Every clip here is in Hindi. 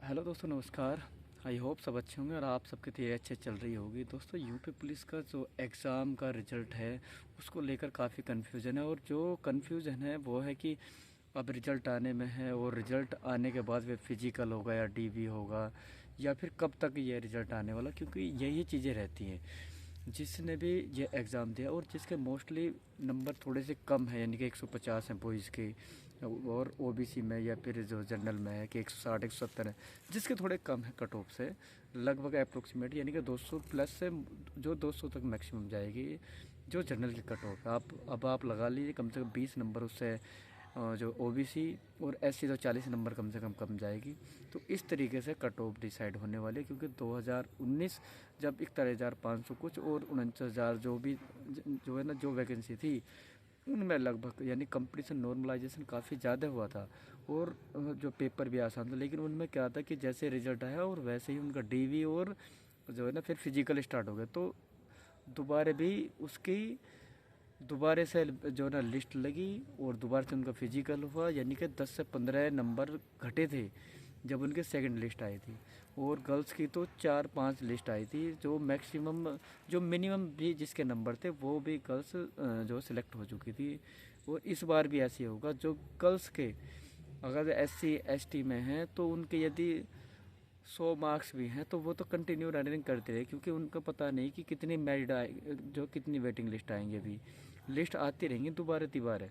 हेलो दोस्तों, नमस्कार। आई होप सब अच्छे होंगे और आप सबकी तैयारी अच्छे चल रही होगी। दोस्तों, यूपी पुलिस का जो एग्ज़ाम का रिज़ल्ट है उसको लेकर काफ़ी कन्फ्यूज़न है। और जो कन्फ्यूज़न है वो है कि अब रिज़ल्ट आने में है और रिज़ल्ट आने के बाद वे फिज़िकल होगा या डीवी होगा या फिर कब तक ये रिज़ल्ट आने वाला, क्योंकि यही चीज़ें रहती हैं। जिसने भी ये एग्ज़ाम दिया और जिसके मोस्टली नंबर थोड़े से कम है, यानी कि 150 हैं बॉयज़ के, और ओबीसी में या फिर जो जनरल में है कि 160 170 है, जिसके थोड़े कम है कट ऑफ से लगभग अप्रोक्सीमेट, यानी कि 200 प्लस से जो 200 तक मैक्सिमम जाएगी जो जनरल की कट ऑफ है। अब आप लगा लीजिए कम से कम 20 नंबर उससे जो ओबीसी और एससी तो 40 नंबर कम से कम जाएगी। तो इस तरीके से कट ऑफ डिसाइड होने वाली है, क्योंकि 2019 जब 41,500 कुछ और 49,000 जो है ना जो वैकेंसी थी उनमें लगभग, यानी कंपटीशन नॉर्मलाइजेशन काफ़ी ज़्यादा हुआ था और जो पेपर भी आसान था। लेकिन उनमें क्या था कि जैसे रिजल्ट आया और वैसे ही उनका डीवी और जो है ना फिर फिजिकल स्टार्ट हो गया। तो दोबारा भी उसकी दोबारा से जो ना लिस्ट लगी और दोबारा से उनका फिजिकल हुआ, यानी कि 10 से 15 नंबर घटे थे जब उनकी सेकंड लिस्ट आई थी। और गर्ल्स की तो 4-5 लिस्ट आई थी, जो मैक्सिमम जो मिनिमम भी जिसके नंबर थे वो भी गर्ल्स जो सिलेक्ट हो चुकी थी। और इस बार भी ऐसे होगा, जो गर्ल्स के अगर एससी एसटी में हैं तो उनके यदि 100 मार्क्स भी हैं तो वो तो कंटिन्यू रनिंग करते रहे, क्योंकि उनको पता नहीं कि कितनी मेरिट आए, जो कितनी वेटिंग लिस्ट आएंगी। अभी लिस्ट आती रहेंगी दोबारा तिबारा,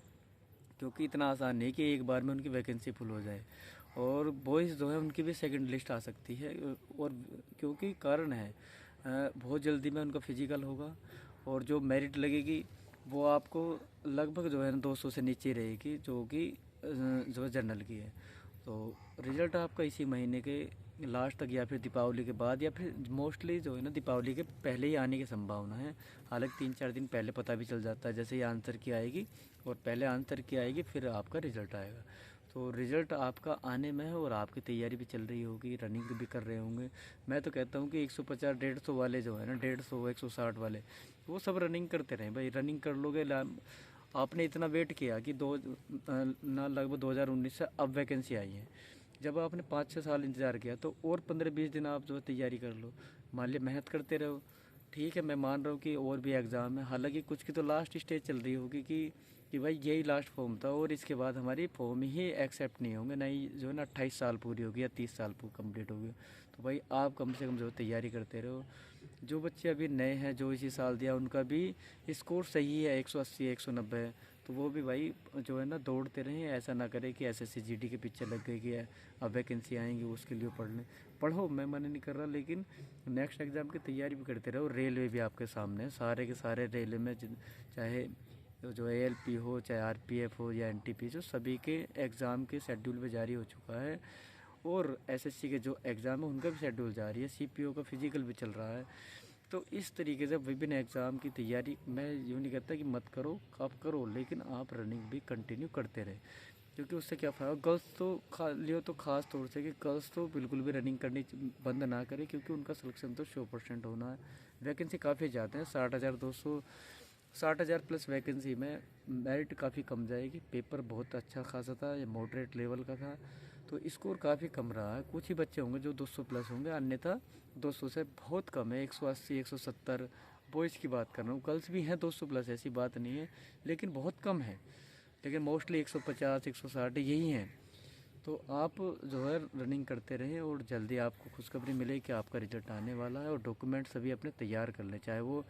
क्योंकि इतना आसान नहीं कि एक बार में उनकी वैकेंसी फुल हो जाए। और बॉयज़ जो है उनकी भी सेकंड लिस्ट आ सकती है। और क्योंकि कारण है बहुत जल्दी में उनका फिजिकल होगा और जो मेरिट लगेगी वो आपको लगभग जो है ना 200 से नीचे रहेगी, जो कि जो है जनरल की है। तो रिज़ल्ट आपका इसी महीने के लास्ट तक या फिर दीपावली के बाद या फिर मोस्टली जो है ना दीपावली के पहले ही आने की संभावना है। हालांकि 3-4 दिन पहले पता भी चल जाता है, जैसे ही आंसर की आएगी और पहले आंसर की आएगी फिर आपका रिज़ल्ट आएगा। तो रिज़ल्ट आपका आने में है और आपकी तैयारी भी चल रही होगी, रनिंग भी कर रहे होंगे। मैं तो कहता हूँ कि 150 150 वाले जो है ना, 150 160 वाले, वो सब रनिंग करते रहें भाई। रनिंग कर लोगे, आपने इतना वेट किया कि ना लगभग 2019 से अब वैकेंसी आई है। जब आपने 5-6 साल इंतज़ार किया तो और 15-20 दिन आप जो है तैयारी कर लो। मान लिया मेहनत करते रहो, ठीक है। मैं मान रहा हूँ कि और भी एग्ज़ाम है, हालांकि कुछ की तो लास्ट स्टेज चल रही होगी कि भाई यही लास्ट फॉर्म था और इसके बाद हमारी फॉर्म ही एक्सेप्ट नहीं होंगे, नहीं जो है ना 28 साल पूरी होगी या 30 साल कंप्लीट होगी। तो भाई आप कम से कम जो तैयारी करते रहो। जो बच्चे अभी नए हैं जो इसी साल दिया उनका भी स्कोर सही है, 180 190 है, तो वो भी भाई जो है ना दौड़ते रहें। ऐसा ना करें कि एसएससी जीडी के पीछे लग गई कि अब वैकेंसी आएंगी उसके लिए पढ़ो। मैं मना नहीं कर रहा, लेकिन नेक्स्ट एग्ज़ाम की तैयारी भी करते रहो। रेलवे भी आपके सामने है, सारे के सारे रेलवे में चाहे जो एएलपी हो, चाहे आरपीएफ हो या एनटीपी, जो सभी के एग्ज़ाम के शेड्यूल में जारी हो चुका है। और एसएससी के जो एग्ज़ाम है उनका भी शेड्यूल जारी है, सीपीओ का फिजिकल भी चल रहा है। तो इस तरीके से विभिन्न एग्ज़ाम की तैयारी, मैं यूँ नहीं कहता कि मत करो, आप करो, लेकिन आप रनिंग भी कंटिन्यू करते रहे, क्योंकि उससे क्या फ़ायदा। गर्ल्स तो लियो तो ख़ास तौर से कि गर्ल्स तो बिल्कुल भी रनिंग करनी बंद ना करें, क्योंकि उनका सिलेक्शन तो 100% होना है। वैकेंसी काफ़ी ज़्यादा है, 60,000 प्लस वैकेंसी में मेरिट काफ़ी कम जाएगी। पेपर बहुत अच्छा खासा था, ये मॉडरेट लेवल का था, तो स्कोर काफ़ी कम रहा है। कुछ ही बच्चे होंगे जो 200 प्लस होंगे, अन्यथा 200 से बहुत कम है। 180 170 बॉयज़ की बात कर रहा हूँ, गर्ल्स भी हैं 200 प्लस, ऐसी बात नहीं है, लेकिन बहुत कम है। लेकिन मोस्टली 150 160 यही हैं। तो आप जो है रनिंग करते रहें और जल्दी आपको खुशखबरी मिले कि आपका रिजल्ट आने वाला है। और डॉक्यूमेंट सभी अपने तैयार कर लें, चाहे वो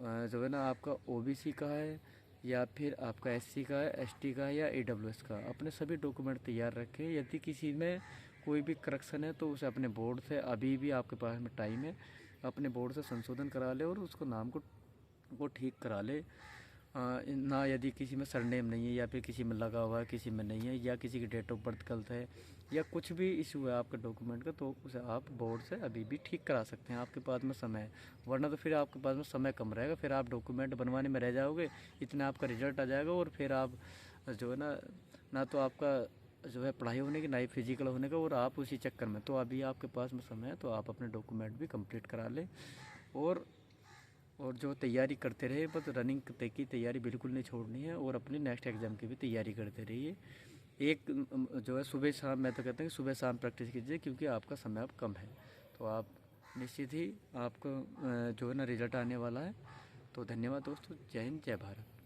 जो है ना आपका ओबीसी का है या फिर आपका एससी का है, एसटी का है या ईडब्ल्यूएस का। अपने सभी डॉक्यूमेंट तैयार रखें। यदि किसी में कोई भी करेक्शन है तो उसे अपने बोर्ड से, अभी भी आपके पास में टाइम है, अपने बोर्ड से संशोधन करा ले और उसको नाम को ठीक करा ले। ना यदि किसी में सरनेम नहीं है या फिर किसी में लगा हुआ है किसी में नहीं है, या किसी की डेट ऑफ बर्थ गलत है या कुछ भी इशू है आपके डॉक्यूमेंट का, तो उसे आप बोर्ड से अभी भी ठीक करा सकते हैं, आपके पास में समय है। वरना तो फिर आपके पास में समय कम रहेगा, फिर आप डॉक्यूमेंट बनवाने में रह जाओगे, इतना आपका रिजल्ट आ जाएगा और फिर आप जो है ना तो आपका जो है पढ़ाई होने की, ना ही फिजिकल होने का, और आप उसी चक्कर में। तो अभी आपके पास में समय है तो आप अपने डॉक्यूमेंट भी कंप्लीट करा लें। और जो तैयारी करते रहे, बस रनिंग की तैयारी बिल्कुल नहीं छोड़नी है और अपनी नेक्स्ट एग्ज़ाम की भी तैयारी करते रहिए। एक जो है सुबह शाम, मैं तो कहता हूँ कि सुबह शाम प्रैक्टिस कीजिए, क्योंकि आपका समय अब कम है। तो आप निश्चित ही आपको जो है ना रिजल्ट आने वाला है। तो धन्यवाद दोस्तों, जय हिंद, जय भारत।